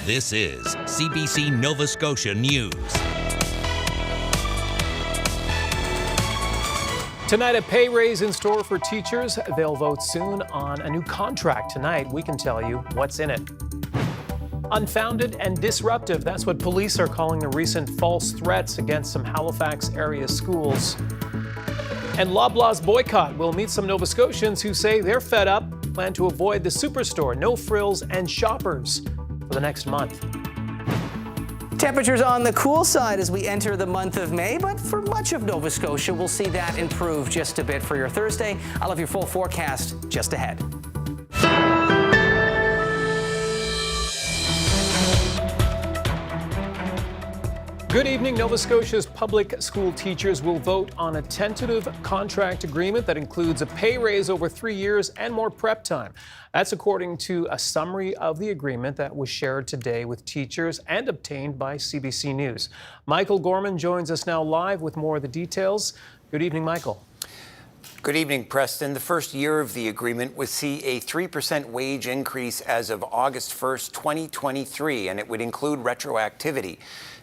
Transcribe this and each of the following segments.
This is CBC Nova Scotia News. Tonight, a pay raise in store for teachers. They'll vote soon on a new contract tonight. We can tell you what's in it. Unfounded and disruptive. That's what police are calling the recent false threats against some Halifax-area schools. And Loblaws boycott will meet some Nova Scotians who say they're fed up, plan to avoid the superstore, no frills, and shoppers for the next month. Temperatures on the cool side as we enter the month of May, but for much of Nova Scotia, we'll see that improve just a bit for your Thursday. I'll have your full forecast just ahead. Good evening. Nova Scotia's public school teachers will vote on a tentative contract agreement that includes a pay raise over 3 years and more prep time. That's according to a summary of the agreement that was shared today with teachers and obtained by CBC News. Michael Gorman joins us now live with more of the details. Good evening, Michael. Good evening, Preston. The first year of the agreement would see a 3% wage increase as of August 1st, 2023, and it would include retroactivity.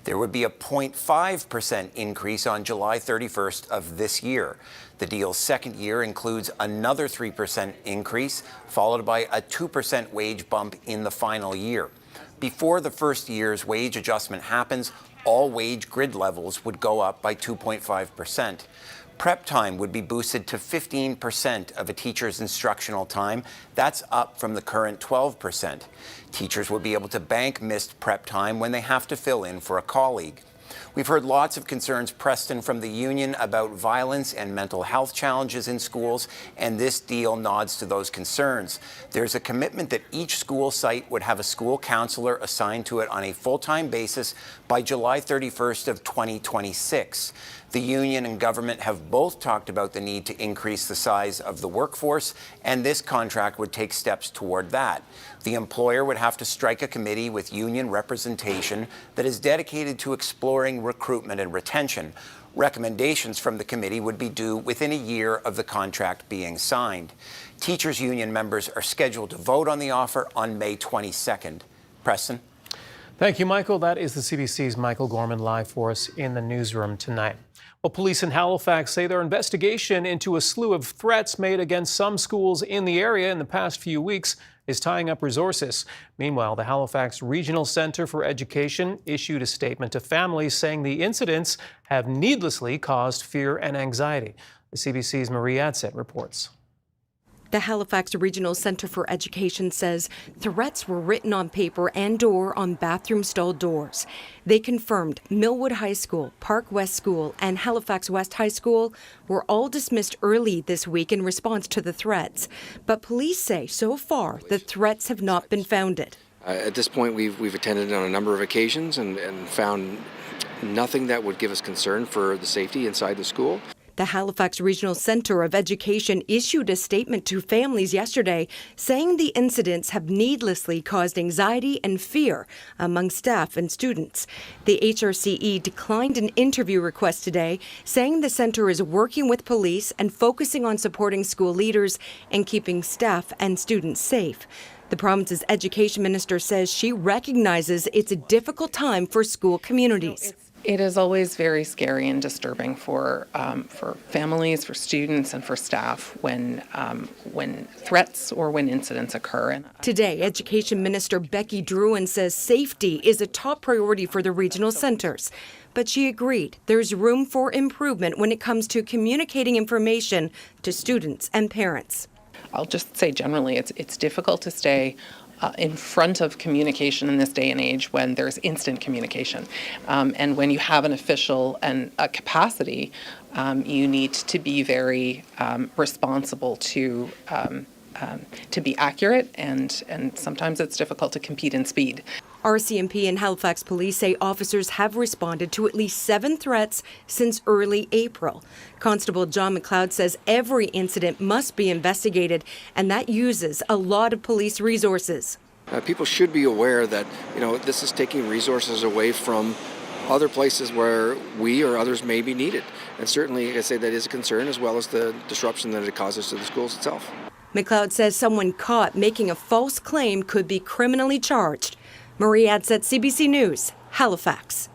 There would be a 0.5% increase on July 31st of this year. The deal's second year includes another 3% increase, followed by a 2% wage bump in the final year. Before the first year's wage adjustment happens, all wage grid levels would go up by 2.5%. Prep time would be boosted to 15% of a teacher's instructional time. That's up from the current 12%. Teachers will be able to bank missed prep time when they have to fill in for a colleague. We've heard lots of concerns, Preston, from the union about violence and mental health challenges in schools, and this deal nods to those concerns. There's a commitment that each school site would have a school counselor assigned to it on a full-time basis by July 31st of 2026. The union and government have both talked about the need to increase the size of the workforce, and this contract would take steps toward that. The employer would have to strike a committee with union representation that is dedicated to exploring recruitment and retention. Recommendations from the committee would be due within a year of the contract being signed. Teachers' union members are scheduled to vote on the offer on May 22nd. Preston? Thank you, Michael. That is the CBC's Michael Gorman live for us in the newsroom tonight. Well, police in Halifax say their investigation into a slew of threats made against some schools in the area in the past few weeks is tying up resources. Meanwhile, the Halifax Regional Centre for Education issued a statement to families saying the incidents have needlessly caused fear and anxiety. The CBC's Marie Adsett reports. The Halifax Regional Centre for Education says threats were written on paper and/or on bathroom stall doors. They confirmed Millwood High School, Park West School, and Halifax West High School were all dismissed early this week in response to the threats. But police say so far the threats have not been founded. At this point, we've attended on a number of occasions and found nothing that would give us concern for the safety inside the school. The Halifax Regional Centre of Education issued a statement to families yesterday saying the incidents have needlessly caused anxiety and fear among staff and students. The HRCE declined an interview request today, saying the centre is working with police and focusing on supporting school leaders and keeping staff and students safe. The province's education minister says she recognizes it's a difficult time for school communities. It is always very scary and disturbing for families, for students, and for staff when threats or when incidents occur. Today, Education Minister Becky Drouin says safety is a top priority for the regional centres. But she agreed there's room for improvement when it comes to communicating information to students and parents. I'll just say generally it's difficult to stay in front of communication in this day and age when there's instant communication. And when you have an official and a capacity, you need to be very responsible to be accurate, and sometimes it's difficult to compete in speed. RCMP and Halifax Police say officers have responded to at least 7 threats since early April. Constable John McLeod says every incident must be investigated, and that uses a lot of police resources. People should be aware that, this is taking resources away from other places where we or others may be needed. And certainly, I say that is a concern, as well as the disruption that it causes to the schools itself. McLeod says someone caught making a false claim could be criminally charged. Marie Adsett, CBC News, Halifax.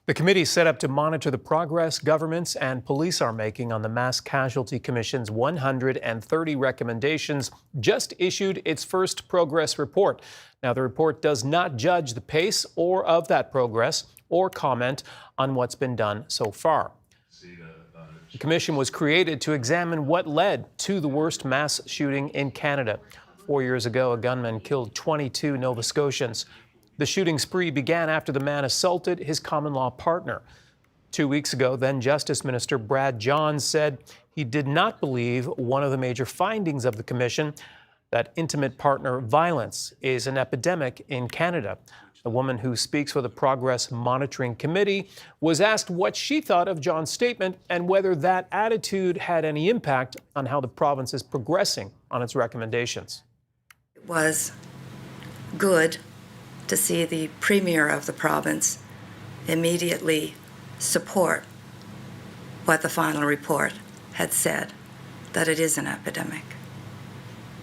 The committee set up to monitor the progress governments and police are making on the Mass Casualty Commission's 130 recommendations just issued its first progress report. Now, the report does not judge the pace or of that progress or comment on what's been done so far. The commission was created to examine what led to the worst mass shooting in Canada. 4 years ago, a gunman killed 22 Nova Scotians. The shooting spree began after the man assaulted his common-law partner. 2 weeks ago, then Justice Minister Brad Johns said he did not believe one of the major findings of the commission, that intimate partner violence is an epidemic in Canada. The woman who speaks for the Progress Monitoring Committee was asked what she thought of John's statement and whether that attitude had any impact on how the province is progressing on its recommendations. It was good to see the Premier of the province immediately support what the final report had said, that it is an epidemic.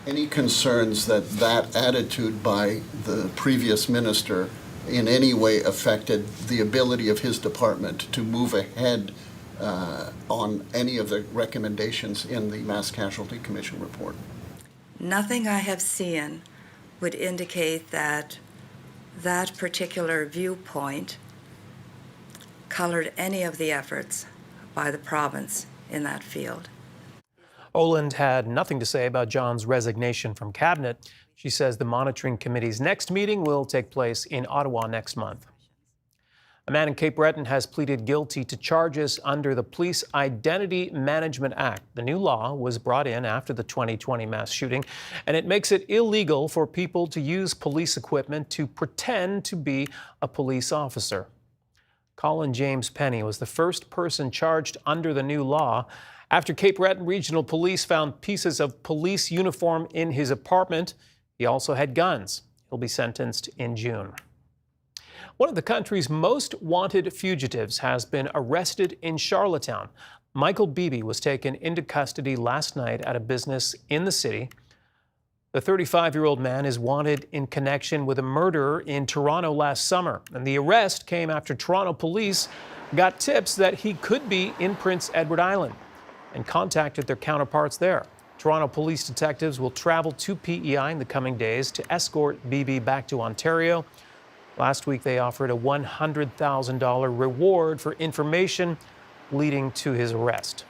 Any concerns that that attitude by the previous minister in any way affected the ability of his department to move ahead on any of the recommendations in the Mass Casualty Commission report? Nothing I have seen would indicate that that particular viewpoint colored any of the efforts by the province in that field. Oland had nothing to say about John's resignation from cabinet. She says the monitoring committee's next meeting will take place in Ottawa next month. A man in Cape Breton has pleaded guilty to charges under the Police Identity Management Act. The new law was brought in after the 2020 mass shooting, and it makes it illegal for people to use police equipment to pretend to be a police officer. Colin James Penny was the first person charged under the new law after Cape Breton Regional Police found pieces of police uniform in his apartment. He also had guns. He'll be sentenced in June. One of the country's most wanted fugitives has been arrested in Charlottetown. Michael Beebe was taken into custody last night at a business in the city. The 35-year-old man is wanted in connection with a murder in Toronto last summer, and the arrest came after Toronto police got tips that he could be in Prince Edward Island and contacted their counterparts there. Toronto police detectives will travel to PEI in the coming days to escort Beebe back to Ontario. Last week, they offered a $100,000 reward for information leading to his arrest.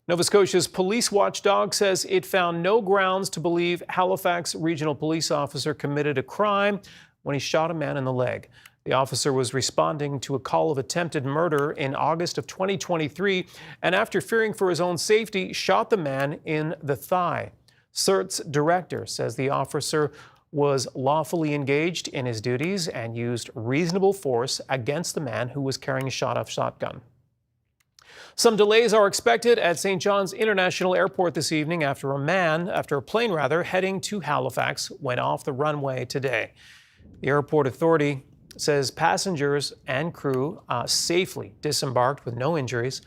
Nova Scotia's police watchdog says it found no grounds to believe Halifax regional police officer committed a crime when he shot a man in the leg. The officer was responding to a call of attempted murder in August of 2023, and after fearing for his own safety, shot the man in the thigh. CERT's director says the officer was lawfully engaged in his duties and used reasonable force against the man who was carrying a shot-off shotgun. Some delays are expected at St. John's International Airport this evening after a plane heading to Halifax went off the runway today. The airport authority says passengers and crew safely disembarked with no injuries.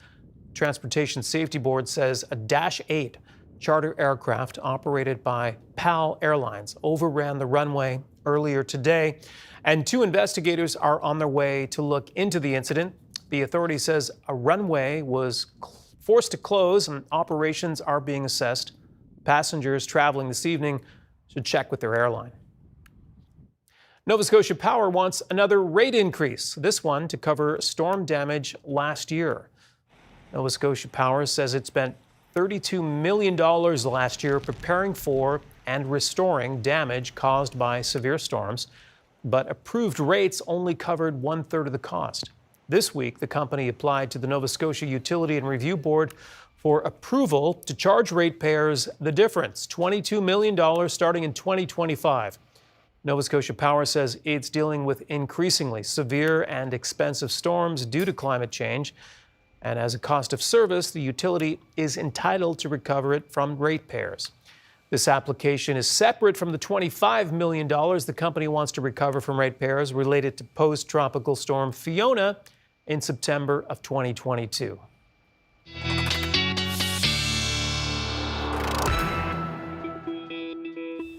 Transportation Safety Board says a Dash 8 charter aircraft operated by PAL Airlines overran the runway earlier today, and 2 investigators are on their way to look into the incident. The authority says a runway was forced to close and operations are being assessed. Passengers traveling this evening should check with their airline. Nova Scotia Power wants another rate increase, this one to cover storm damage last year. Nova Scotia Power says it spent $32 million last year preparing for and restoring damage caused by severe storms, but approved rates only covered 1/3 of the cost. This week, the company applied to the Nova Scotia Utility and Review Board for approval to charge ratepayers the difference, $22 million starting in 2025. Nova Scotia Power says it's dealing with increasingly severe and expensive storms due to climate change. And as a cost of service, the utility is entitled to recover it from ratepayers. This application is separate from the $25 million the company wants to recover from ratepayers related to post-tropical storm Fiona in September of 2022.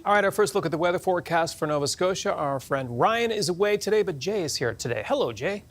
All right, our first look at the weather forecast for Nova Scotia. Our friend Ryan is away today, but Jay is here today. Hello, Jay.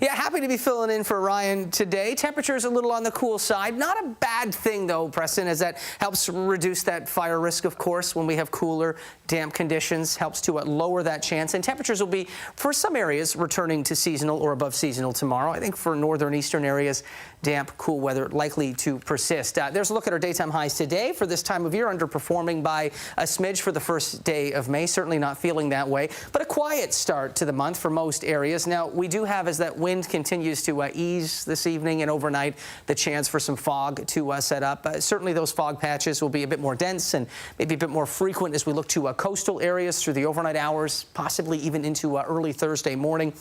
Yeah, happy to be filling in for Ryan today. Temperatures a little on the cool side. Not a bad thing, though, Preston, as that helps reduce that fire risk, of course, when we have cooler, damp conditions. Helps to lower that chance. And temperatures will be, for some areas, returning to seasonal or above seasonal tomorrow. I think for northern eastern areas, damp, cool weather likely to persist. There's a look at our daytime highs today. For this time of year, underperforming by a smidge for the first day of May. Certainly not feeling that way, but a quiet start to the month for most areas. Now, we do have, as that wind continues to ease this evening and overnight, the chance for some fog to set up. Certainly those fog patches will be a bit more dense and maybe a bit more frequent as we look to coastal areas through the overnight hours, possibly even into early Thursday morning.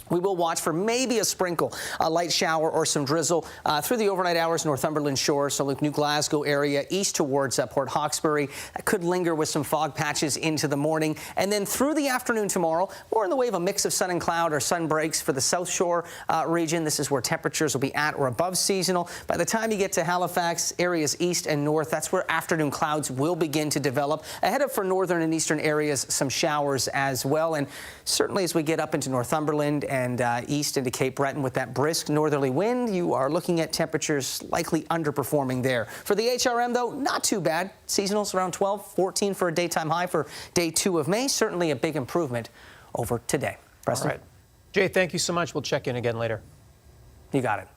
We will watch for maybe a sprinkle, a light shower or some drizzle through the overnight hours, Northumberland Shore, so like New Glasgow area, east towards Port Hawkesbury. That could linger with some fog patches into the morning. And then through the afternoon tomorrow, more in the way of a mix of sun and cloud or sun breaks for the South Shore region. This is where temperatures will be at or above seasonal. By the time you get to Halifax, areas east and north, that's where afternoon clouds will begin to develop. Ahead of for northern and eastern areas, some showers as well. And certainly as we get up into Northumberland and east into Cape Breton with that brisk northerly wind, you are looking at temperatures likely underperforming there. For the HRM, though, not too bad. Seasonals around 12, 14 for a daytime high for day 2 of May. Certainly a big improvement over today. Preston? All right. Jay, thank you so much. We'll check in again later. You got it.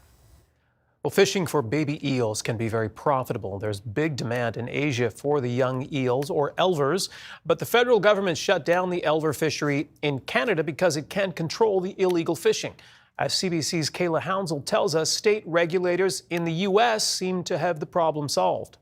Well, fishing for baby eels can be very profitable. There's big demand in Asia for the young eels, or Elvers, but the federal government shut down the Elver fishery in Canada because it can't control the illegal fishing. As CBC's Kayla Hounsell tells us, state regulators in the U.S. seem to have the problem solved.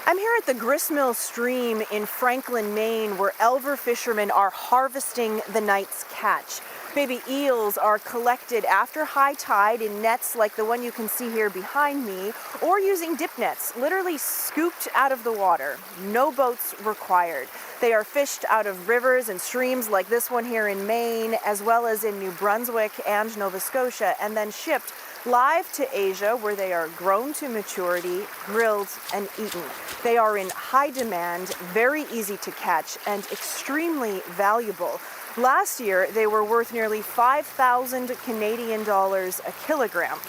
I'm here at the Gristmill Stream in Franklin, Maine, where Elver fishermen are harvesting the night's catch. Baby eels are collected after high tide in nets like the one you can see here behind me, or using dip nets, literally scooped out of the water. No boats required. They are fished out of rivers and streams like this one here in Maine, as well as in New Brunswick and Nova Scotia, and then shipped live to Asia, where they are grown to maturity, grilled, and eaten. They are in high demand, very easy to catch, and extremely valuable. Last year, they were worth nearly 5,000 Canadian dollars a kilogram.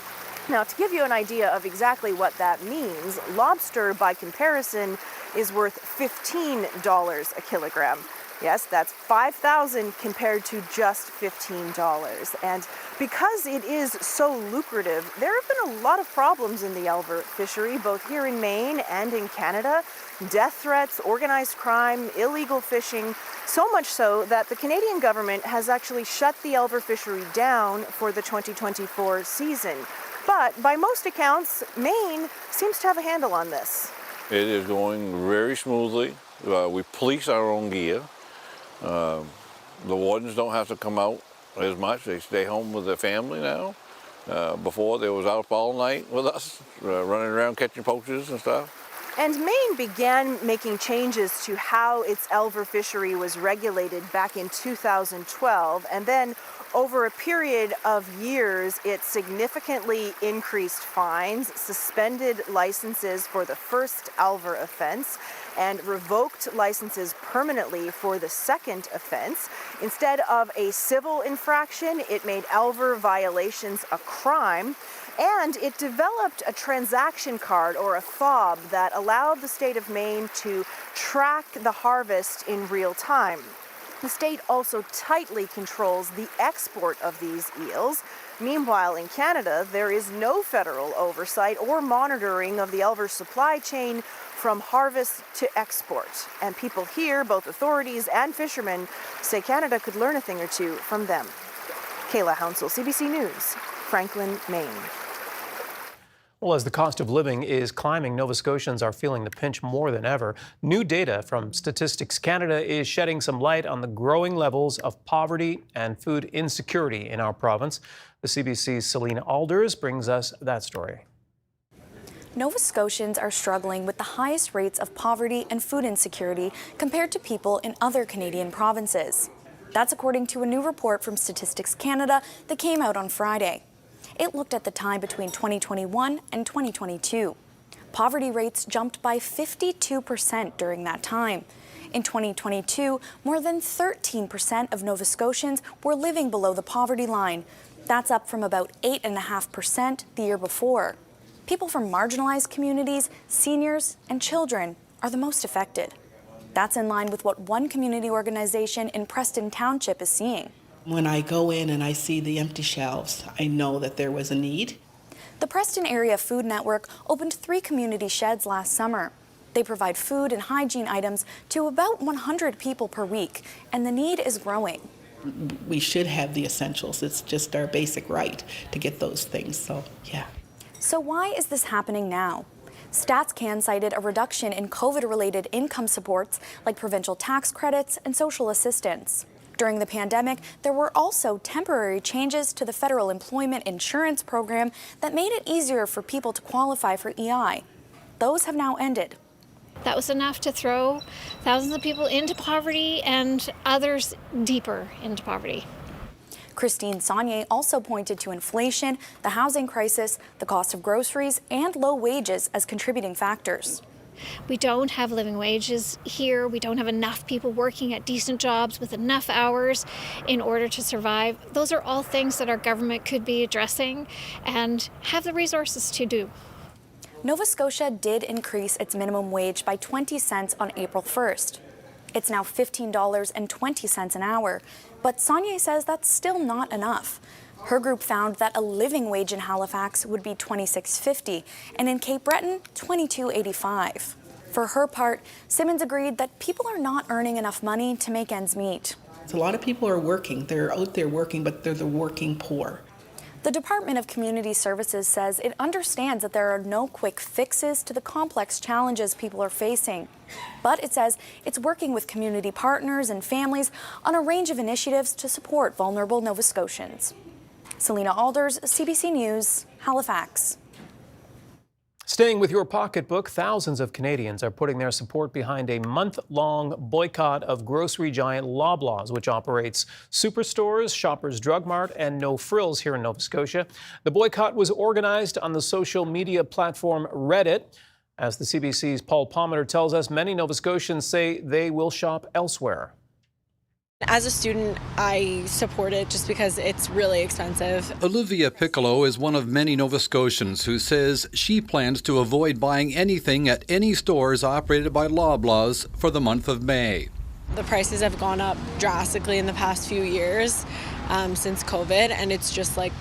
Now, to give you an idea of exactly what that means, lobster, by comparison, is worth $15 a kilogram. Yes, that's 5,000 compared to just $15. And because it is so lucrative, there have been a lot of problems in the Elver fishery, both here in Maine and in Canada. Death threats, organized crime, illegal fishing, so much so that the Canadian government has actually shut the Elver fishery down for the 2024 season. But by most accounts, Maine seems to have a handle on this. It is going very smoothly. We police our own gear. The wardens don't have to come out as much. They stay home with their family now. Before, they was out all night with us, running around catching poachers and stuff. And Maine began making changes to how its Elver fishery was regulated back in 2012, and then over a period of years, it significantly increased fines, suspended licenses for the first Elver offense, and revoked licenses permanently for the second offense. Instead of a civil infraction, it made Elver violations a crime. And it developed a transaction card, or a FOB, that allowed the state of Maine to track the harvest in real time. The state also tightly controls the export of these eels. Meanwhile, in Canada, there is no federal oversight or monitoring of the Elver supply chain from harvest to export. And people here, both authorities and fishermen, say Canada could learn a thing or two from them. Kayla Hounsell, CBC News, Franklin, Maine. Well, as the cost of living is climbing, Nova Scotians are feeling the pinch more than ever. New data from Statistics Canada is shedding some light on the growing levels of poverty and food insecurity in our province. The CBC's Selena Alders brings us that story. Nova Scotians are struggling with the highest rates of poverty and food insecurity compared to people in other Canadian provinces. That's according to a new report from Statistics Canada that came out on Friday. It looked at the time between 2021 and 2022. Poverty rates jumped by 52% during that time. In 2022, more than 13% of Nova Scotians were living below the poverty line. That's up from about 8.5% the year before. People from marginalized communities, seniors, and children are the most affected. That's in line with what one community organization in Preston Township is seeing. When I go in and I see the empty shelves, I know that there was a need. The Preston Area Food Network opened 3 community sheds last summer. They provide food and hygiene items to about 100 people per week, and the need is growing. We should have the essentials. It's just our basic right to get those things, so yeah. So why is this happening now? StatsCan cited a reduction in COVID-related income supports like provincial tax credits and social assistance. During the pandemic, there were also temporary changes to the federal employment insurance program that made it easier for people to qualify for EI. Those have now ended. That was enough to throw thousands of people into poverty and others deeper into poverty. Christine Saunier also pointed to inflation, the housing crisis, the cost of groceries, and low wages as contributing factors. We don't have living wages here. We don't have enough people working at decent jobs with enough hours in order to survive. Those are all things that our government could be addressing and have the resources to do. Nova Scotia did increase its minimum wage by 20 cents on April 1st. It's now $15.20 an hour, but Saunier says that's still not enough. Her group found that a living wage in Halifax would be $26.50 and in Cape Breton, $22.85. For her part, Simmons agreed that people are not earning enough money to make ends meet. A lot of people are working. They're out there working, but they're the working poor. The Department of Community Services says it understands that there are no quick fixes to the complex challenges people are facing. But it says it's working with community partners and families on a range of initiatives to support vulnerable Nova Scotians. Selena Alders, CBC News, Halifax. Staying with your pocketbook, thousands of Canadians are putting their support behind a month-long boycott of grocery giant Loblaws, which operates superstores, Shoppers Drug Mart, and No Frills here in Nova Scotia. The boycott was organized on the social media platform Reddit. As the CBC's Paul Palmer tells us, many Nova Scotians say they will shop elsewhere. As a student, I support it just because it's really expensive. Olivia Piccolo is one of many Nova Scotians who says she plans to avoid buying anything at any stores operated by Loblaws for the month of May. The prices have gone up drastically in the past few years since COVID, and it's just like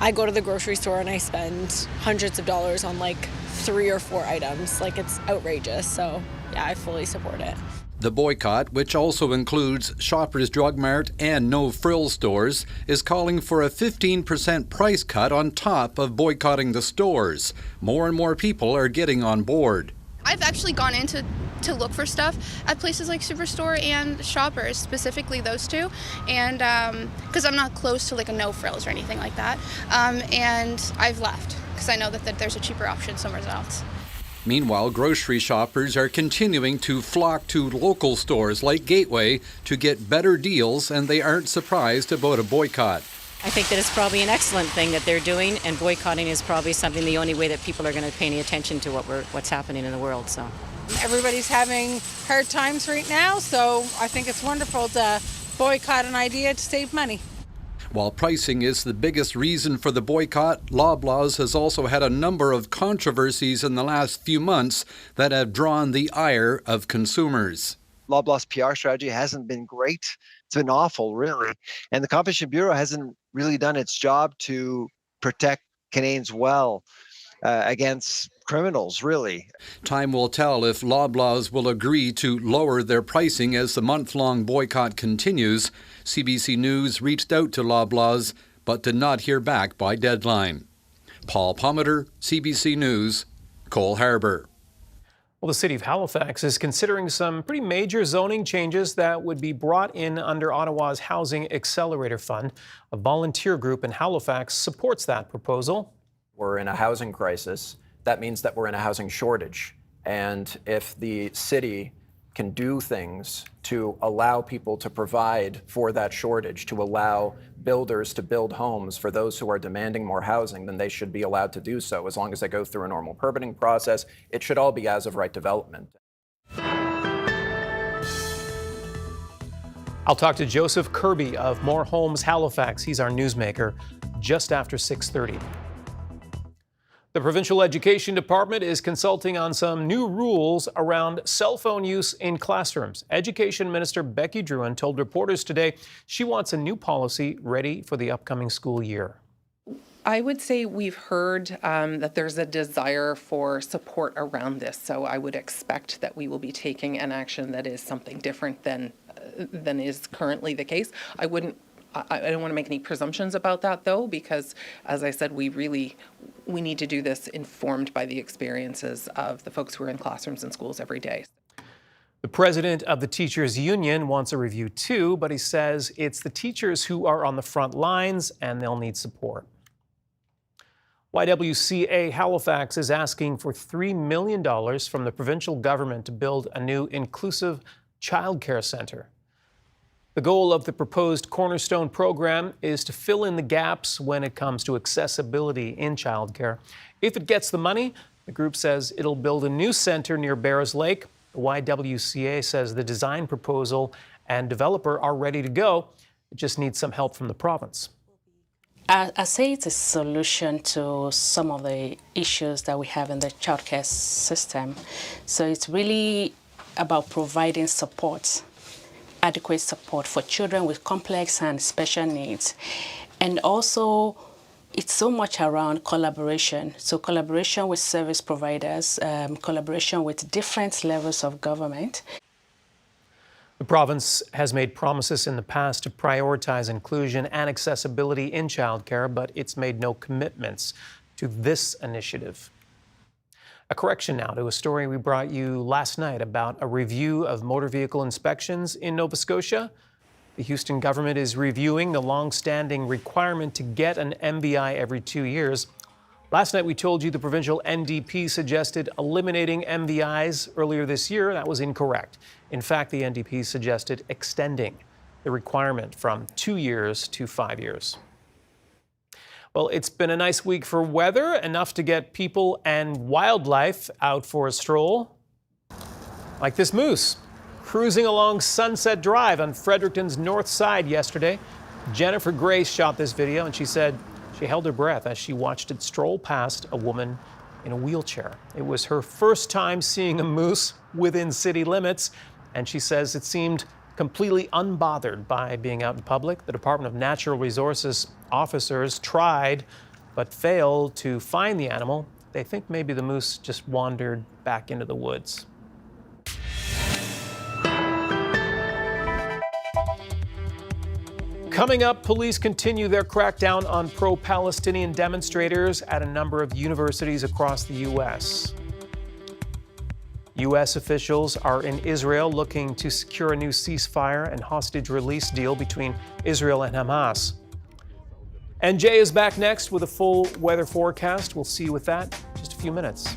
I go to the grocery store and I spend hundreds of dollars on like 3 or 4 items. Like, it's outrageous. So yeah, I fully support it. The boycott, which also includes Shoppers Drug Mart and No Frills stores, is calling for a 15% price cut on top of boycotting the stores. More and more people are getting on board. I've actually gone in to look for stuff at places like Superstore and Shoppers, specifically those two, and because I'm not close to like a No Frills or anything like that, and I've left because I know that there's a cheaper option somewhere else. Meanwhile, grocery shoppers are continuing to flock to local stores like Gateway to get better deals, and they aren't surprised about a boycott. I think that it's probably an excellent thing that they're doing, and boycotting is probably something the only way that people are going to pay any attention to what's happening in the world. So everybody's having hard times right now, so I think it's wonderful to boycott an idea to save money. While pricing is the biggest reason for the boycott, Loblaws has also had a number of controversies in the last few months that have drawn the ire of consumers. Loblaws' PR strategy hasn't been great. It's been awful, really. And the Competition Bureau hasn't really done its job to protect Canadians well against criminals, really. Time will tell if Loblaws will agree to lower their pricing as the month-long boycott continues. CBC News reached out to Loblaws, but did not hear back by deadline. Paul Palmer, CBC News, Cole Harbour. Well, the City of Halifax is considering some pretty major zoning changes that would be brought in under Ottawa's Housing Accelerator Fund. A volunteer group in Halifax supports that proposal. We're in a housing crisis. That means that we're in a housing shortage. And if the city can do things to allow people to provide for that shortage, to allow builders to build homes for those who are demanding more housing, then they should be allowed to do so as long as they go through a normal permitting process. It should all be as of right development. I'll talk to Joseph Kirby of More Homes Halifax. He's our newsmaker just after 6:30. The Provincial Education Department is consulting on some new rules around cell phone use in classrooms. Education Minister Becky Drouin told reporters today she wants a new policy ready for the upcoming school year. I would say we've heard that there's a desire for support around this, so I would expect that we will be taking an action that is something different than is currently the case. I don't want to make any presumptions about that, though, because, as I said, we need to do this informed by the experiences of the folks who are in classrooms and schools every day. The president of the Teachers Union wants a review too, but he says it's the teachers who are on the front lines and they'll need support. YWCA Halifax is asking for $3 million from the provincial government to build a new inclusive childcare centre. The goal of the proposed Cornerstone program is to fill in the gaps when it comes to accessibility in childcare. If it gets the money, the group says it'll build a new centre near Bears Lake. The YWCA says the design proposal and developer are ready to go. It just needs some help from the province. I say it's a solution to some of the issues that we have in the childcare system. So it's really about providing support, adequate support for children with complex and special needs. And also, it's so much around collaboration. So collaboration with service providers, collaboration with different levels of government. The province has made promises in the past to prioritize inclusion and accessibility in childcare, but it's made no commitments to this initiative. A correction now to a story we brought you last night about a review of motor vehicle inspections in Nova Scotia. The Houston government is reviewing the long-standing requirement to get an MVI every 2 years. Last night we told you the provincial NDP suggested eliminating MVIs earlier this year. That was incorrect. In fact, the NDP suggested extending the requirement from 2 years to 5 years. Well, it's been a nice week for weather, enough to get people and wildlife out for a stroll. Like this moose, cruising along Sunset Drive on Fredericton's north side yesterday. Jennifer Grace shot this video, and she said she held her breath as she watched it stroll past a woman in a wheelchair. It was her first time seeing a moose within city limits, and she says it seemed completely unbothered by being out in public. The Department of Natural Resources officers tried but failed to find the animal. They think maybe the moose just wandered back into the woods. Coming up, police continue their crackdown on pro-Palestinian demonstrators at a number of universities across the U.S. U.S. officials are in Israel looking to secure a new ceasefire and hostage release deal between Israel and Hamas. And Jay is back next with a full weather forecast. We'll see you with that in just a few minutes.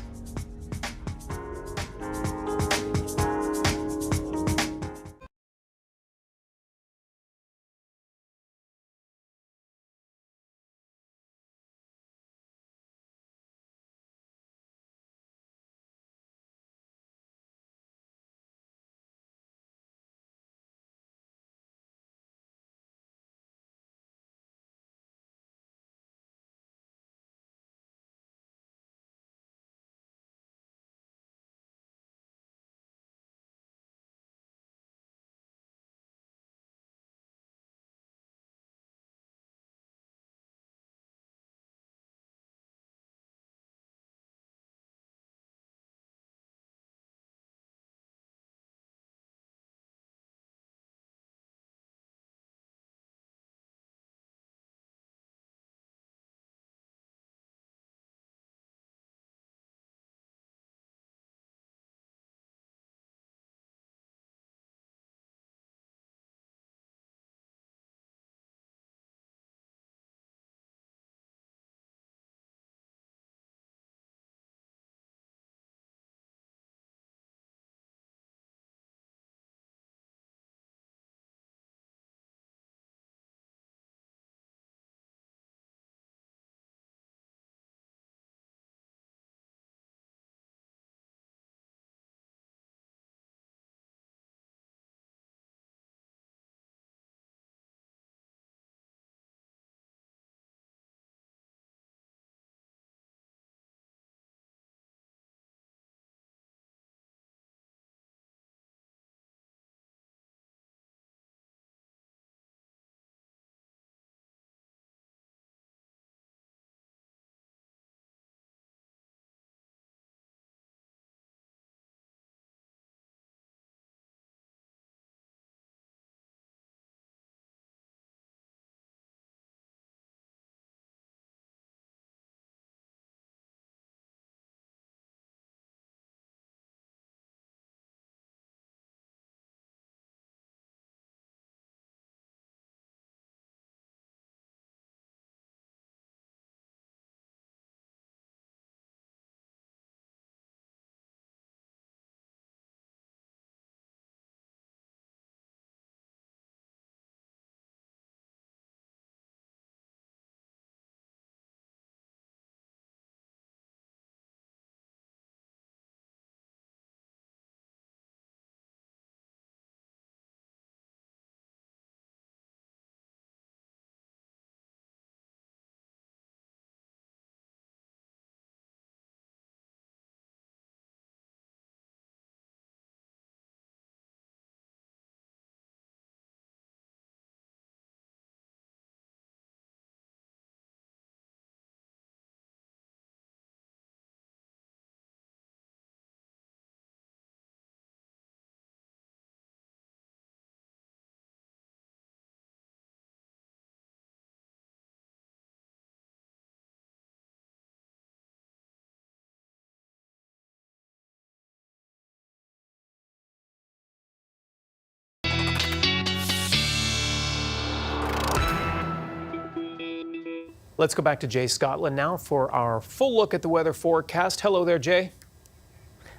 Let's go back to Jay Scotland now for our full look at the weather forecast. Hello there, Jay.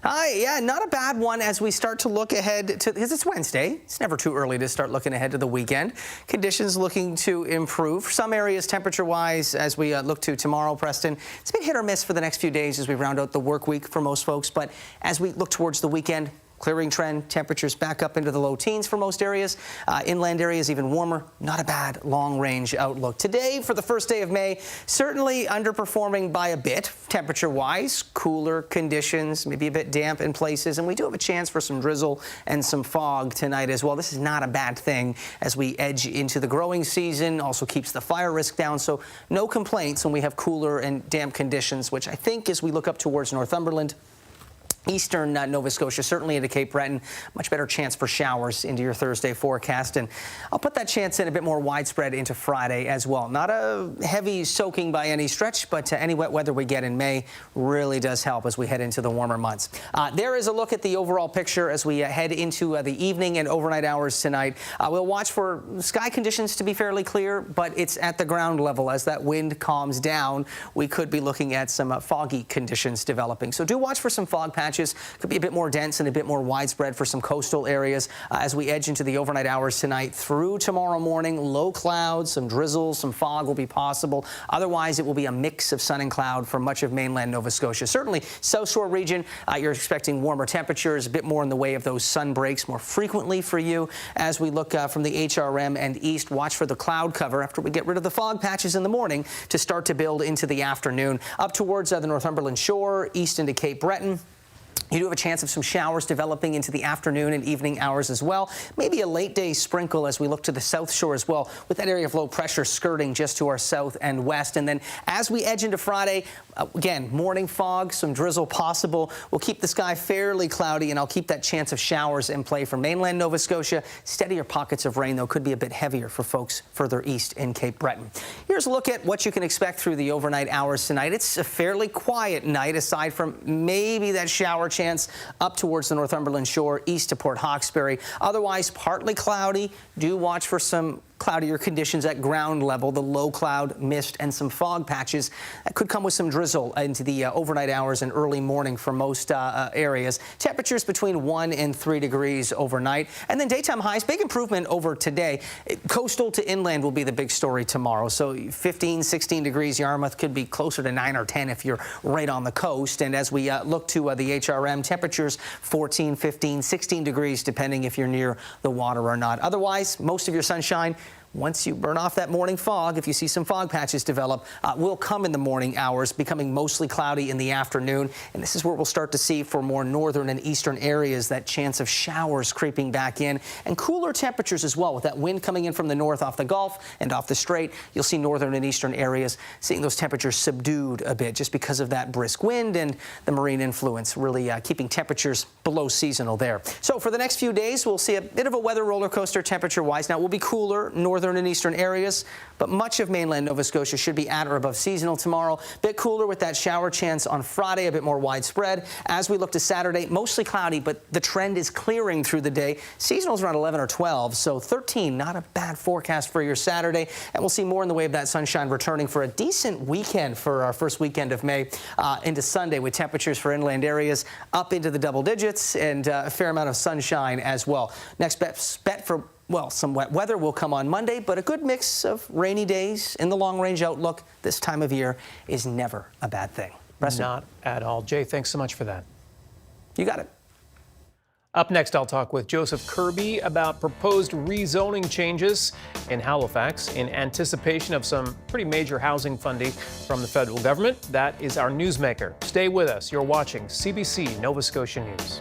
Hi, yeah, not a bad one as we start to look ahead to, because it's Wednesday. It's never too early to start looking ahead to the weekend. Conditions looking to improve. Some areas temperature-wise as we look to tomorrow, Preston. It's been hit or miss for the next few days as we round out the work week for most folks. But as we look towards the weekend, clearing trend, temperatures back up into the low teens for most areas. Inland areas even warmer. Not a bad long-range outlook. Today, for the first day of May, certainly underperforming by a bit, temperature-wise. Cooler conditions, maybe a bit damp in places, and we do have a chance for some drizzle and some fog tonight as well. This is not a bad thing as we edge into the growing season. Also keeps the fire risk down, so no complaints when we have cooler and damp conditions, which I think as we look up towards Northumberland, eastern Nova Scotia, certainly into Cape Breton, much better chance for showers into your Thursday forecast. And I'll put that chance in a bit more widespread into Friday as well. Not a heavy soaking by any stretch, but any wet weather we get in May really does help as we head into the warmer months. There is a look at the overall picture as we head into the evening and overnight hours tonight. We'll watch for sky conditions to be fairly clear, but it's at the ground level. As that wind calms down, we could be looking at some foggy conditions developing. So do watch for some fog patches. Could be a bit more dense and a bit more widespread for some coastal areas as we edge into the overnight hours tonight through tomorrow morning. Low clouds, some drizzle, some fog will be possible. Otherwise, it will be a mix of sun and cloud for much of mainland Nova Scotia. Certainly, South Shore region, you're expecting warmer temperatures, a bit more in the way of those sun breaks more frequently for you. As we look from the HRM and east, watch for the cloud cover after we get rid of the fog patches in the morning to start to build into the afternoon. Up towards the Northumberland shore, east into Cape Breton. You do have a chance of some showers developing into the afternoon and evening hours as well. Maybe a late day sprinkle as we look to the South Shore as well, with that area of low pressure skirting just to our south and west. And then as we edge into Friday, again, morning fog, some drizzle possible. We'll keep the sky fairly cloudy, and I'll keep that chance of showers in play for mainland Nova Scotia. Steadier pockets of rain, though, could be a bit heavier for folks further east in Cape Breton. Here's a look at what you can expect through the overnight hours tonight. It's a fairly quiet night, aside from maybe that shower chance up towards the Northumberland shore, east to Port Hawkesbury. Otherwise, partly cloudy. Do watch for some cloudier conditions at ground level, the low cloud, mist, and some fog patches that could come with some drizzle into the overnight hours and early morning for most areas. Temperatures between 1 and 3 degrees overnight. And then daytime highs, big improvement over today. Coastal to inland will be the big story tomorrow. So 15, 16 degrees. Yarmouth could be closer to 9 or 10 if you're right on the coast. And as we look to the HRM, temperatures 14, 15, 16 degrees, depending if you're near the water or not. Otherwise, most of your sunshine, once you burn off that morning fog, if you see some fog patches develop, will come in the morning hours, becoming mostly cloudy in the afternoon. And this is where we'll start to see for more northern and eastern areas that chance of showers creeping back in, and cooler temperatures as well. With that wind coming in from the north off the Gulf and off the Strait, you'll see northern and eastern areas seeing those temperatures subdued a bit just because of that brisk wind and the marine influence, really keeping temperatures below seasonal there. So for the next few days, we'll see a bit of a weather roller coaster temperature-wise. Now, it will be cooler northern and eastern areas, but much of mainland Nova Scotia should be at or above seasonal tomorrow. Bit cooler with that shower chance on Friday, a bit more widespread. As we look to Saturday, mostly cloudy, but the trend is clearing through the day. Seasonal's around 11 or 12, so 13, not a bad forecast for your Saturday. And we'll see more in the way of that sunshine returning for a decent weekend for our first weekend of May into Sunday, with temperatures for inland areas up into the double digits and a fair amount of sunshine as well. Next bet for, well, some wet weather will come on Monday, but a good mix of rainy days in the long-range outlook this time of year is never a bad thing. Preston? Not at all. Jay, thanks so much for that. You got it. Up next, I'll talk with Joseph Kirby about proposed rezoning changes in Halifax in anticipation of some pretty major housing funding from the federal government. That is our newsmaker. Stay with us. You're watching CBC Nova Scotia News.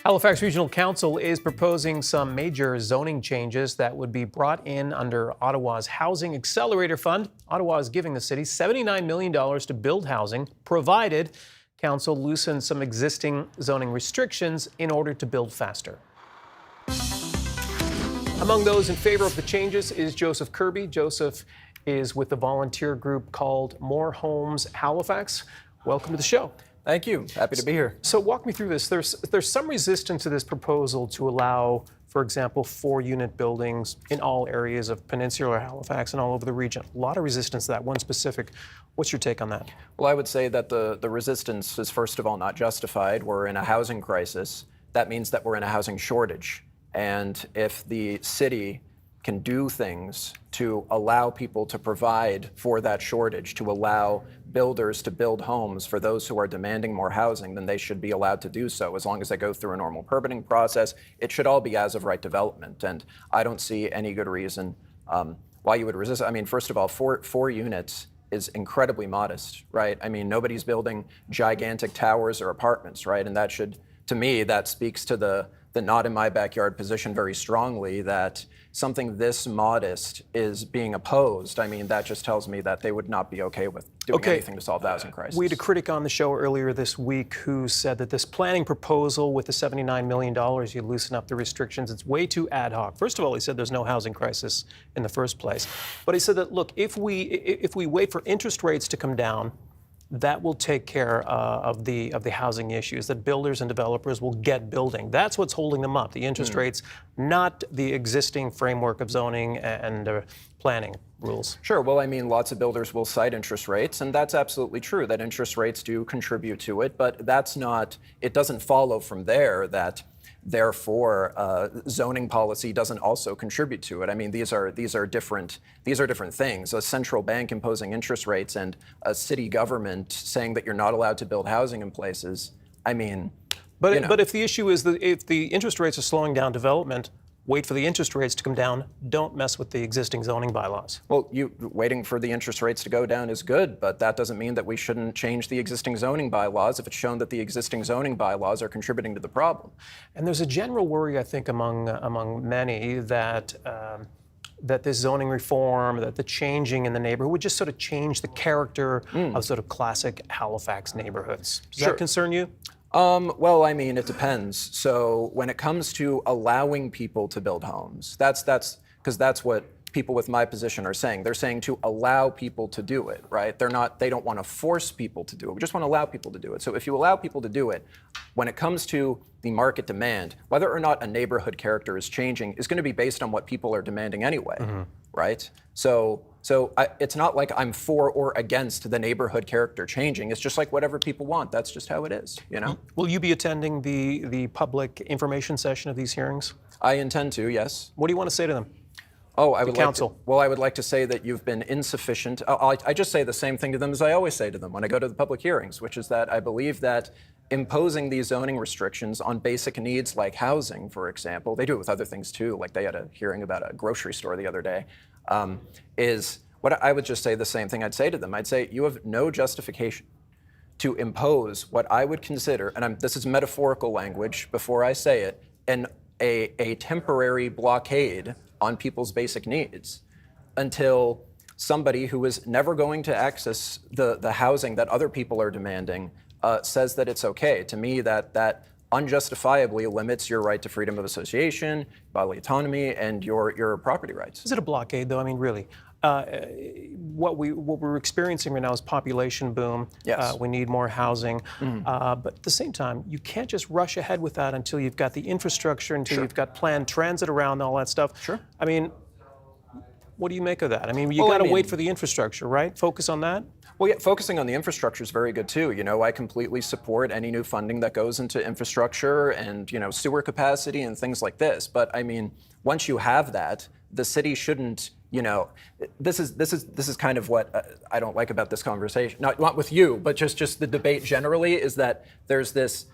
Halifax Regional Council is proposing some major zoning changes that would be brought in under Ottawa's Housing Accelerator Fund. Ottawa is giving the city $79 million to build housing, provided Council loosens some existing zoning restrictions in order to build faster. Among those in favor of the changes is Joseph Kirby. Joseph is with the volunteer group called More Homes Halifax. Welcome to the show. Thank you. Happy to be here. So walk me through this. There's some resistance to this proposal to allow, for example, 4-unit buildings in all areas of peninsular Halifax and all over the region. A lot of resistance to that, one specific. What's your take on that? Well, I would say that the resistance is, first of all, not justified. We're in a housing crisis. That means that we're in a housing shortage. And if the city can do things to allow people to provide for that shortage, to allow builders to build homes for those who are demanding more housing, then they should be allowed to do so as long as they go through a normal permitting process. It should all be as of right development. And I don't see any good reason why you would resist. I mean, first of all, four units is incredibly modest, right? I mean, nobody's building gigantic towers or apartments, right? And that should, to me, that speaks to the not in my backyard position very strongly, that something this modest is being opposed. I mean, that just tells me that they would not be okay with doing anything to solve the housing crisis. We had a critic on the show earlier this week who said that this planning proposal with the $79 million, you loosen up the restrictions, it's way too ad hoc. First of all, he said there's no housing crisis in the first place. But he said that, look, if we wait for interest rates to come down, that will take care of the housing issues, that builders and developers will get building. That's what's holding them up, the interest rates, not the existing framework of zoning and planning rules. Sure. Well, I mean, lots of builders will cite interest rates, and that's absolutely true, that interest rates do contribute to it, but that's not, it doesn't follow from there that therefore, zoning policy doesn't also contribute to it. I mean, these are different things. A central bank imposing interest rates and a city government saying that you're not allowed to build housing in places. I mean, but if the issue is that if the interest rates are slowing down development, wait for the interest rates to come down. Don't mess with the existing zoning bylaws. Well, waiting for the interest rates to go down is good, but that doesn't mean that we shouldn't change the existing zoning bylaws if it's shown that the existing zoning bylaws are contributing to the problem. And there's a general worry, I think, among many that that this zoning reform, that the changing in the neighborhood would just sort of change the character of sort of classic Halifax neighborhoods. Does that concern you? Well, I mean, it depends. So when it comes to allowing people to build homes, that's because that's what people with my position are saying. They're saying to allow people to do it, right? They don't want to force people to do it. We just want to allow people to do it. So if you allow people to do it, when it comes to the market demand, whether or not a neighborhood character is changing is going to be based on what people are demanding anyway, right? So it's not like I'm for or against the neighborhood character changing. It's just like whatever people want. That's just how it is, you know? Will you be attending the public information session of these hearings? I intend to, yes. What do you want to say to them? Oh, I would like to say that you've been insufficient. I just say the same thing to them as I always say to them when I go to the public hearings, which is that I believe that imposing these zoning restrictions on basic needs like housing, for example, they do it with other things too, like they had a hearing about a grocery store the other day, is what I would just say the same thing I'd say to them. I'd say you have no justification to impose what I would consider, and this is metaphorical language before I say it, a temporary blockade on people's basic needs until somebody who is never going to access the housing that other people are demanding says that it's okay. To me, that unjustifiably limits your right to freedom of association, bodily autonomy, and your property rights. Is it a blockade, though? I mean, really? What we're experiencing right now is population boom. Yes. We need more housing. But at the same time, you can't just rush ahead with that until you've got the infrastructure, until you've got planned transit around all that stuff. Sure. I mean, what do you make of that? I mean, you got to wait for the infrastructure, right? Focus on that? Well, yeah, focusing on the infrastructure is very good too. You know, I completely support any new funding that goes into infrastructure and, you know, sewer capacity and things like this. But I mean, once you have that, the city shouldn't, you know, this is kind of what I don't like about this conversation. Not with you, but just the debate generally is that there's this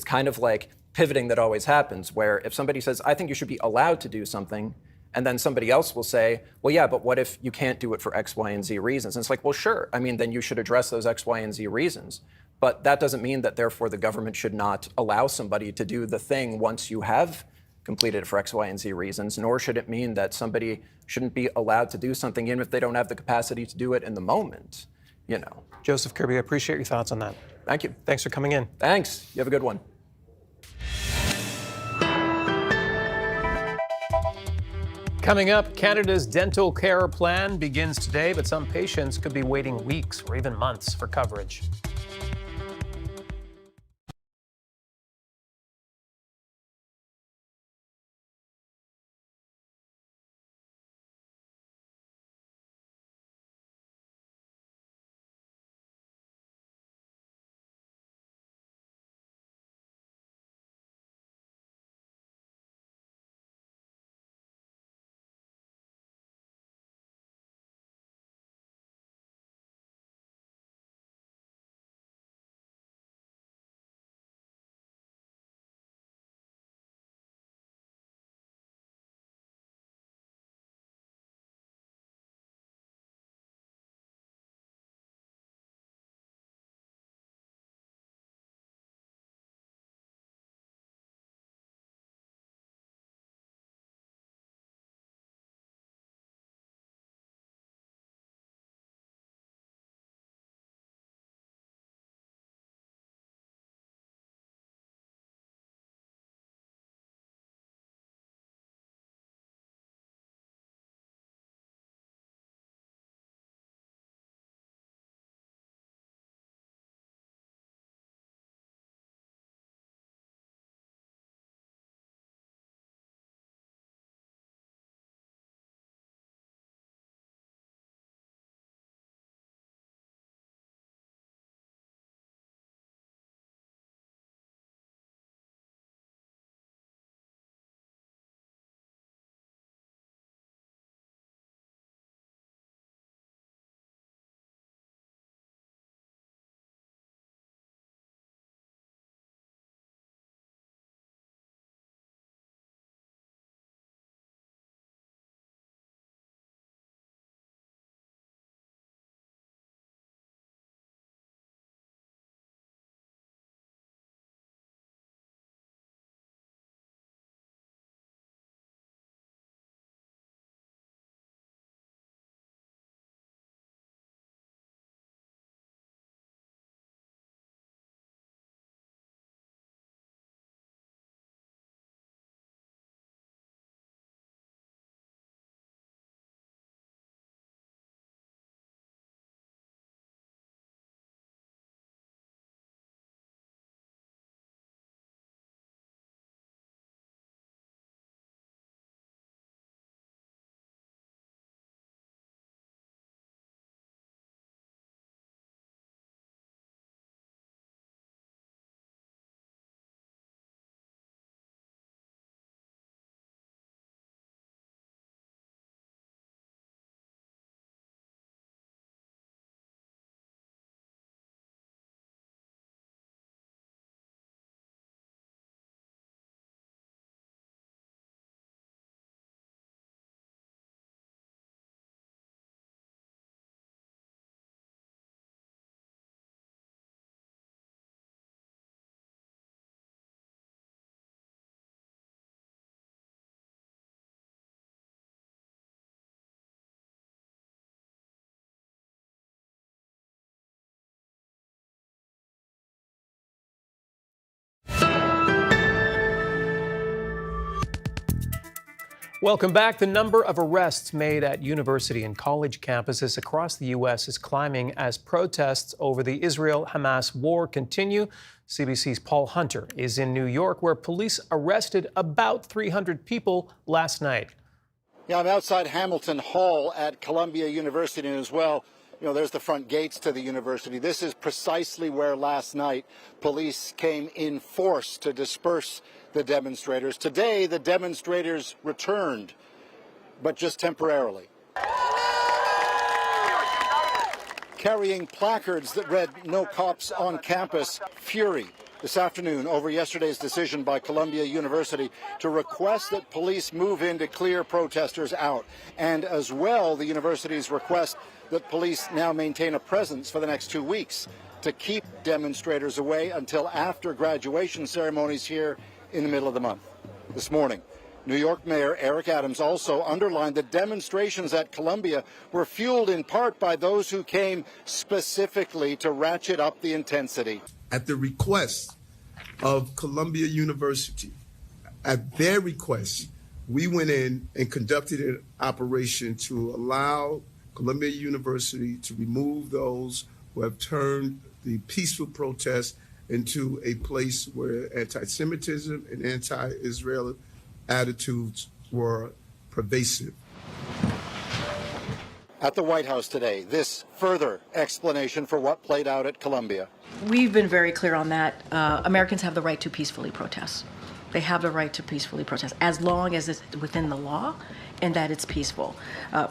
kind of like pivoting that always happens where if somebody says, I think you should be allowed to do something, and then somebody else will say, well, yeah, but what if you can't do it for X, Y, and Z reasons? And it's like, well, sure. I mean, then you should address those X, Y, and Z reasons. But that doesn't mean that therefore the government should not allow somebody to do the thing once you have completed it for X, Y, and Z reasons, nor should it mean that somebody shouldn't be allowed to do something even if they don't have the capacity to do it in the moment, you know. Joseph Kirby, I appreciate your thoughts on that. Thank you. Thanks for coming in. Thanks. You have a good one. Coming up, Canada's dental care plan begins today, but some patients could be waiting weeks or even months for coverage. Welcome back. The number of arrests made at university and college campuses across the U.S. is climbing as protests over the Israel-Hamas war continue. CBC's Paul Hunter is in New York, where police arrested about 300 people last night. Yeah, I'm outside Hamilton Hall at Columbia University as well. You know, there's the front gates to the university. This is precisely where last night police came in force to disperse the demonstrators. Today, the demonstrators returned, but just temporarily. Carrying placards that read "No cops on campus," fury This afternoon, over yesterday's decision by Columbia University to request that police move in to clear protesters out, and as well the university's request that police now maintain a presence for the next 2 weeks to keep demonstrators away until after graduation ceremonies here in the middle of the month. This morning, New York Mayor Eric Adams also underlined that demonstrations at Columbia were fueled in part by those who came specifically to ratchet up the intensity. At the request of Columbia University, at their request, we went in and conducted an operation to allow Columbia University to remove those who have turned the peaceful protest into a place where anti-Semitism and anti-Israel attitudes were pervasive. At the White House today, this further explanation for what played out at Columbia. We've been very clear on that. Americans have the right to peacefully protest. They have the right to peacefully protest as long as it's within the law and that it's peaceful.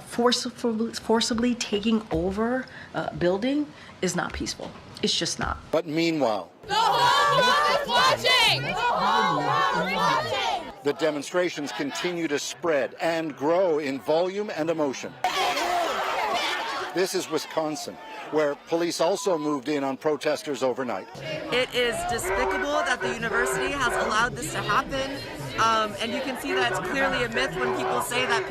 Forcibly taking over a building is not peaceful. It's just not. But meanwhile, the whole world is watching! The whole world is watching! The demonstrations continue to spread and grow in volume and emotion. This is Wisconsin, where police also moved in on protesters overnight. It is despicable that the university has allowed this to happen, and you can see that it's clearly a myth when people say that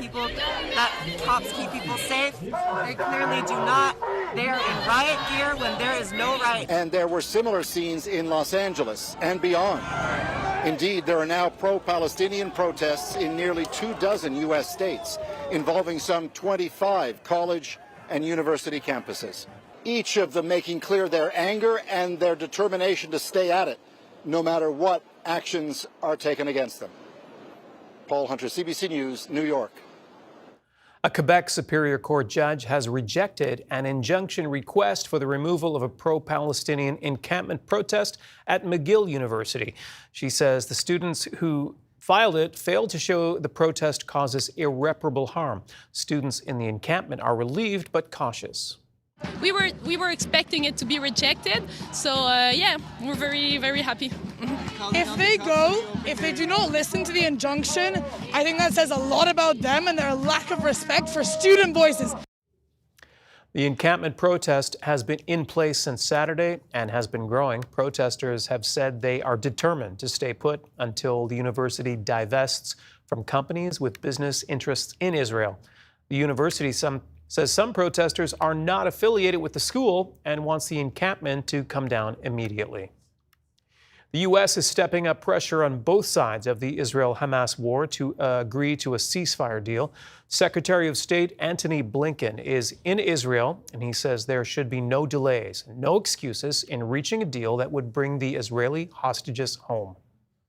cops keep people safe. They clearly do not. They are in riot gear when there is no riot. And there were similar scenes in Los Angeles and beyond. Indeed, there are now pro-Palestinian protests in nearly 24 U.S. states, involving some 25 college and university campuses, each of them making clear their anger and their determination to stay at it, no matter what actions are taken against them. Paul Hunter, CBC News, New York. A Quebec Superior Court judge has rejected an injunction request for the removal of a pro-Palestinian encampment protest at McGill University. She says the students who filed it failed to show the protest causes irreparable harm. Students in the encampment are relieved but cautious. We were expecting it to be rejected, so yeah, we're very, very happy. If they do not listen to the injunction, I think that says a lot about them and their lack of respect for student voices. The encampment protest has been in place since Saturday and has been growing. Protesters have said they are determined to stay put until the university divests from companies with business interests in Israel. The university says some protesters are not affiliated with the school and wants the encampment to come down immediately. The U.S. is stepping up pressure on both sides of the Israel-Hamas war to agree to a ceasefire deal. Secretary of State Antony Blinken is in Israel, and he says there should be no delays, no excuses in reaching a deal that would bring the Israeli hostages home.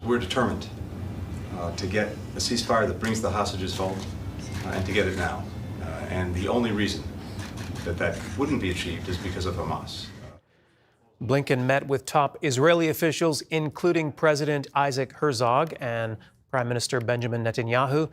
We're determined to get a ceasefire that brings the hostages home and to get it now. And the only reason that wouldn't be achieved is because of Hamas. Blinken met with top Israeli officials, including President Isaac Herzog and Prime Minister Benjamin Netanyahu.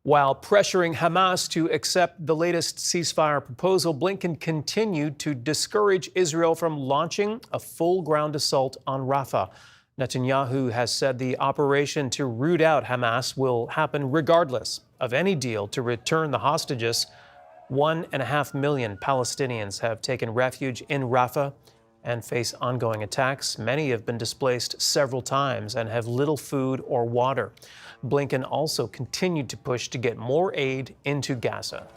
While pressuring Hamas to accept the latest ceasefire proposal, Blinken continued to discourage Israel from launching a full ground assault on Rafah. Netanyahu has said the operation to root out Hamas will happen regardless of any deal to return the hostages. 1.5 million Palestinians have taken refuge in Rafah and face ongoing attacks. Many have been displaced several times and have little food or water. Blinken also continued to push to get more aid into Gaza.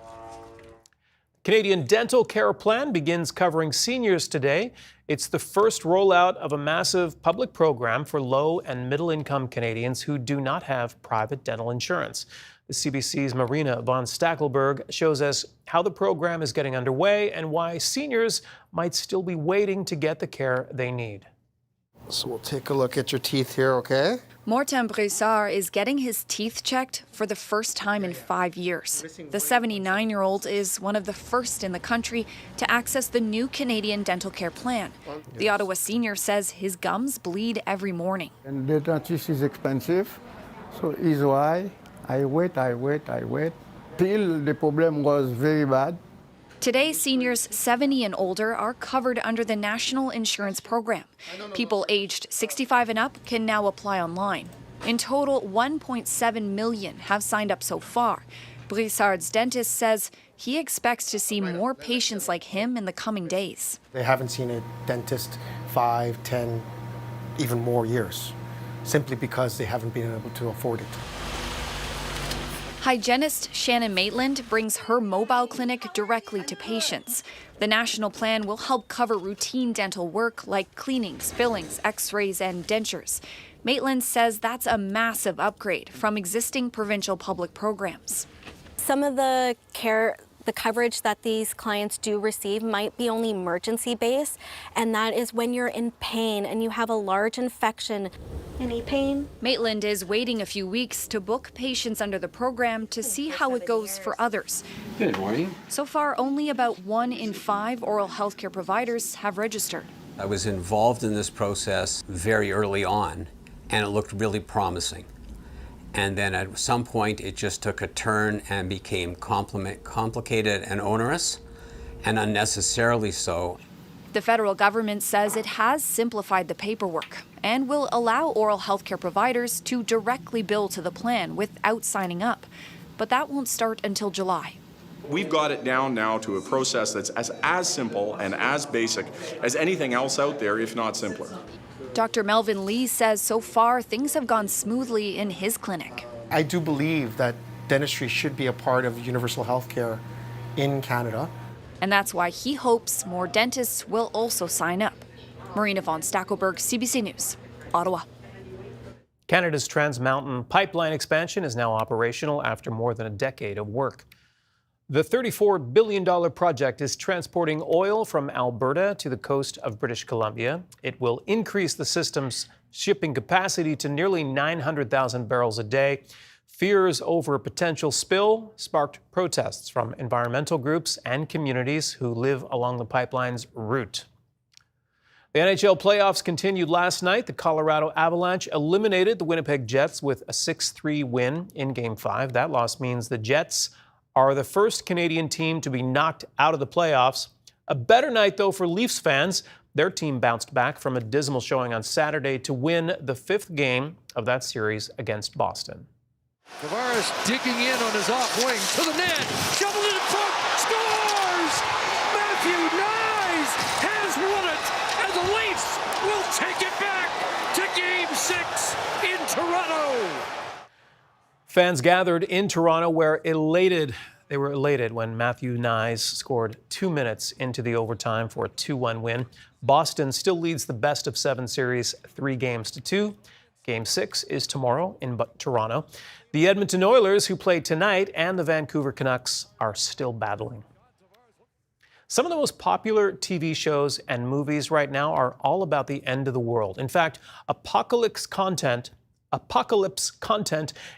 The Canadian Dental Care Plan begins covering seniors today. It's the first rollout of a massive public program for low and middle-income Canadians who do not have private dental insurance. The CBC's Marina von Stackelberg shows us how the program is getting underway and why seniors might still be waiting to get the care they need. So we'll take a look at your teeth here, okay? Morten Brissard is getting his teeth checked for the first time in 5 years. The 79-year-old is one of the first in the country to access the new Canadian Dental Care Plan. The Ottawa senior says his gums bleed every morning. And the dentist is expensive, so is why I wait till the problem was very bad. Today, seniors 70 and older are covered under the National Insurance Program. People aged 65 and up can now apply online. In total, 1.7 million have signed up so far. Brissard's dentist says he expects to see more patients like him in the coming days. They haven't seen a dentist 5, 10, even more years, simply because they haven't been able to afford it. Hygienist Shannon Maitland brings her mobile clinic directly to patients. The national plan will help cover routine dental work like cleanings, fillings, x-rays, and dentures. Maitland says that's a massive upgrade from existing provincial public programs. Some of the coverage that these clients do receive might be only emergency based, and that is when you're in pain and you have a large infection. Any pain? Maitland is waiting a few weeks to book patients under the program to see how it goes for others. Good morning. So far, only about 1 in 5 oral health care providers have registered. I was involved in this process very early on, and it looked really promising. And then at some point, it just took a turn and became complicated and onerous, and unnecessarily so. The federal government says it has simplified the paperwork and will allow oral health care providers to directly bill to the plan without signing up. But that won't start until July. We've got it down now to a process that's as simple and as basic as anything else out there, if not simpler. Dr. Melvin Lee says so far things have gone smoothly in his clinic. I do believe that dentistry should be a part of universal health care in Canada. And that's why he hopes more dentists will also sign up. Marina von Stackelberg, CBC News, Ottawa. Canada's Trans Mountain pipeline expansion is now operational after more than a decade of work. The $34 billion project is transporting oil from Alberta to the coast of British Columbia. It will increase the system's shipping capacity to nearly 900,000 barrels a day. Fears over a potential spill sparked protests from environmental groups and communities who live along the pipeline's route. The NHL playoffs continued last night. The Colorado Avalanche eliminated the Winnipeg Jets with a 6-3 win in Game 5. That loss means the Jets are the first Canadian team to be knocked out of the playoffs. A better night, though, for Leafs fans. Their team bounced back from a dismal showing on Saturday to win the 5th game of that series against Boston. Tavares digging in on his off wing to the net. Shoveled it in front. Scores! Matthew Nyes has won it, and the Leafs will take it back to Game 6 in Toronto. Fans gathered in Toronto where they were elated when Matthew Nyes scored 2 minutes into the overtime for a 2-1 win. Boston still leads the best-of-7 series 3-2. Game 6 is tomorrow in Toronto. The Edmonton Oilers, who play tonight, and the Vancouver Canucks are still battling. Some of the most popular TV shows and movies right now are all about the end of the world. In fact, apocalypse content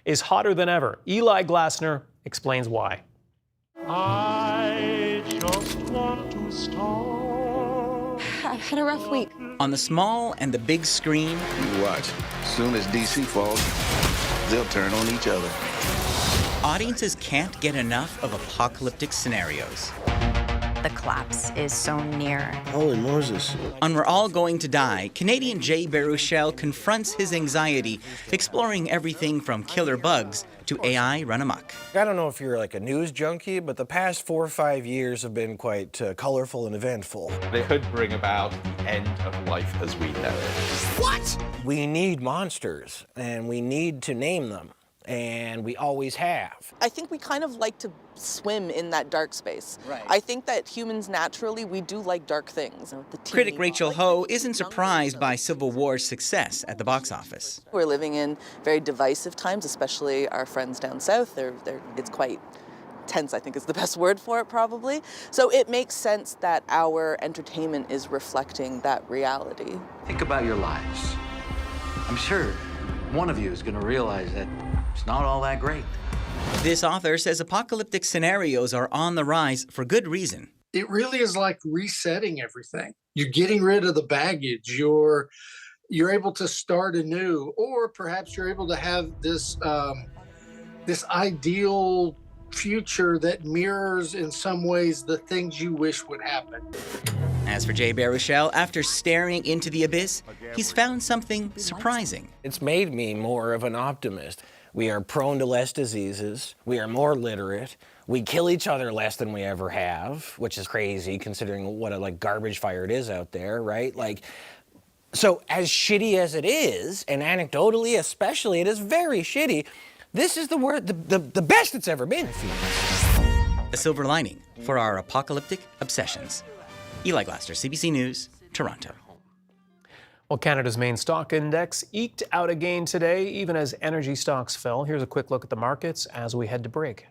is hotter than ever. Eli Glasner explains why. I just want to start. I've had a rough week. On the small and the big screen. You watch. As soon as DC falls, they'll turn on each other. Audiences can't get enough of apocalyptic scenarios. The collapse is so near. Holy Moses. On We're All Going to Die, Canadian Jay Baruchel confronts his anxiety, exploring everything from killer bugs to AI run amok. I don't know if you're like a news junkie, but the past 4 or 5 years have been quite colorful and eventful. They could bring about the end of life as we know it. What? We need monsters, and we need to name them. And we always have. I think we kind of like to swim in that dark space. Right. I think that humans naturally, we do like dark things. Critic Rachel Ho isn't surprised by Civil War's success at the box office. We're living in very divisive times, especially our friends down south. It's quite tense, I think is the best word for it probably. So it makes sense that our entertainment is reflecting that reality. Think about your lives. I'm sure one of you is going to realize that it's not all that great. This author says apocalyptic scenarios are on the rise for good reason. It really is like resetting everything. You're getting rid of the baggage. You're able to start anew, or perhaps you're able to have this this ideal future that mirrors in some ways the things you wish would happen. As for Jay Baruchel, after staring into the abyss, he's found something surprising. It's made me more of an optimist. We are prone to less diseases. We are more literate. We kill each other less than we ever have, which is crazy considering what a garbage fire it is out there, right? So as shitty as it is, and anecdotally especially, it is very shitty. This is the best it's ever been. A silver lining for our apocalyptic obsessions. Eli Glaster, CBC News, Toronto. Well, Canada's main stock index eked out a gain today, even as energy stocks fell. Here's a quick look at the markets as we head to break.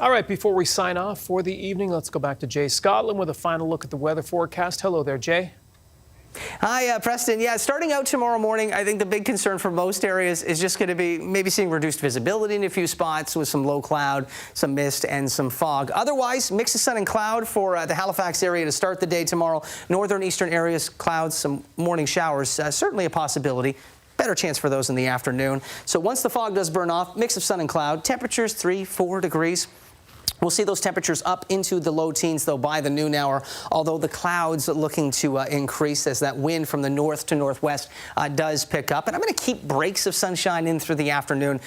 All right, before we sign off for the evening, let's go back to Jay Scotland with a final look at the weather forecast. Hello there, Jay. Hi, Preston. Yeah, starting out tomorrow morning, I think the big concern for most areas is just going to be maybe seeing reduced visibility in a few spots with some low cloud, some mist, and some fog. Otherwise, mix of sun and cloud for the Halifax area to start the day tomorrow. Northern, eastern areas, clouds, some morning showers, certainly a possibility. Better chance for those in the afternoon. So once the fog does burn off, mix of sun and cloud, temperatures 3-4 degrees. We'll see those temperatures up into the low teens, though, by the noon hour, although the clouds looking to increase as that wind from the north to northwest does pick up. And I'm going to keep breaks of sunshine in through the afternoon.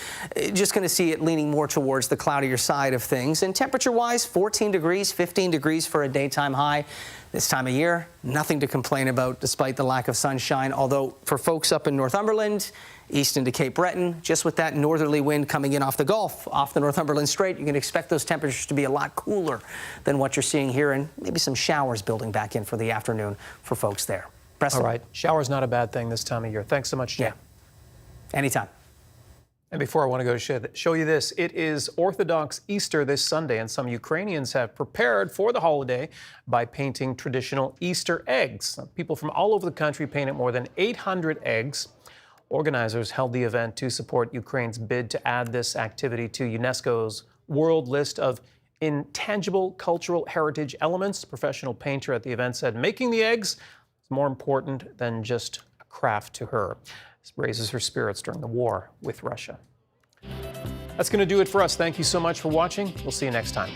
Just going to see it leaning more towards the cloudier side of things. And temperature-wise, 14 degrees, 15 degrees for a daytime high. This time of year, nothing to complain about despite the lack of sunshine, although for folks up in Northumberland, east into Cape Breton, just with that northerly wind coming in off the Gulf, off the Northumberland Strait, you can expect those temperatures to be a lot cooler than what you're seeing here, and maybe some showers building back in for the afternoon for folks there. Preston. All right. Showers not a bad thing this time of year. Thanks so much, Jim. Yeah. Anytime. And before I want to go show you this, it is Orthodox Easter this Sunday, and some Ukrainians have prepared for the holiday by painting traditional Easter eggs. People from all over the country painted more than 800 eggs. Organizers held the event to support Ukraine's bid to add this activity to UNESCO's World List of Intangible Cultural Heritage Elements. A professional painter at the event said making the eggs is more important than just a craft to her. This raises her spirits during the war with Russia. That's going to do it for us. Thank you so much for watching. We'll see you next time.